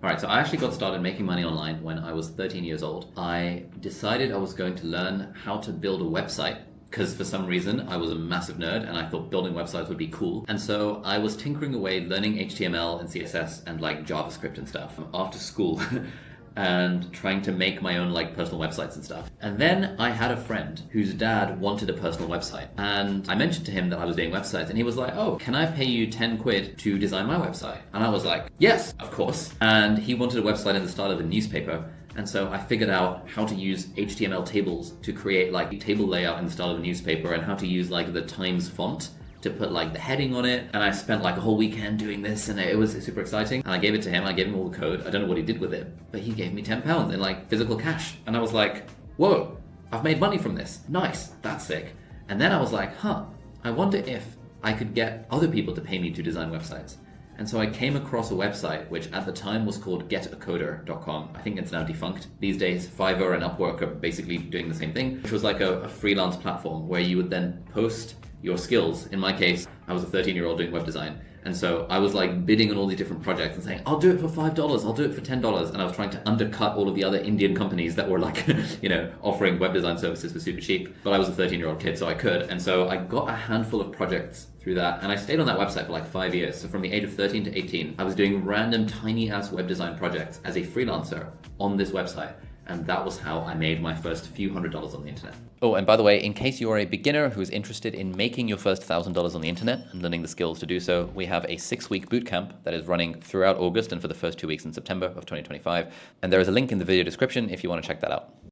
All right, so I actually got started making money online when I was 13 years old. I decided I was going to learn how to build a website because for some reason I was a massive nerd and I thought building websites would be cool. And so I was tinkering away learning HTML and CSS and like JavaScript and stuff after school. And trying to make my own like personal websites and stuff. And then I had a friend whose dad wanted a personal website. And I mentioned to him that I was doing websites and he was like, oh, can I pay you 10 quid to design my website? And I was like, yes, of course. And he wanted a website in the style of a newspaper. And so I figured out how to use HTML tables to create like a table layout in the style of a newspaper and how to use like the Times font to put like the heading on it. And I spent like a whole weekend doing this and it was super exciting. And I gave it to him, I gave him all the code. I don't know what he did with it, but he gave me £10 in like physical cash. And I was like, whoa, I've made money from this. Nice, that's sick. And then I was like, I wonder if I could get other people to pay me to design websites. And so I came across a website which at the time was called getacoder.com. I think it's now defunct. These days, Fiverr and Upwork are basically doing the same thing, which was like a freelance platform where you would then post your skills. In my case, I was a 13-year-old doing web design. And so I was like bidding on all these different projects and saying, I'll do it for $5, I'll do it for $10. And I was trying to undercut all of the other Indian companies that were like, offering web design services for super cheap. But I was a 13-year-old kid, so I could. And so I got a handful of projects through that. And I stayed on that website for like 5 years. So from the age of 13 to 18, I was doing random tiny ass web design projects as a freelancer on this website. And that was how I made my first few $100s on the internet. Oh, and by the way, in case you are a beginner who's interested in making your first $1,000 on the internet and learning the skills to do so, we have a 6-week bootcamp that is running throughout August and for the first 2 weeks in September of 2025. And there is a link in the video description if you want to check that out.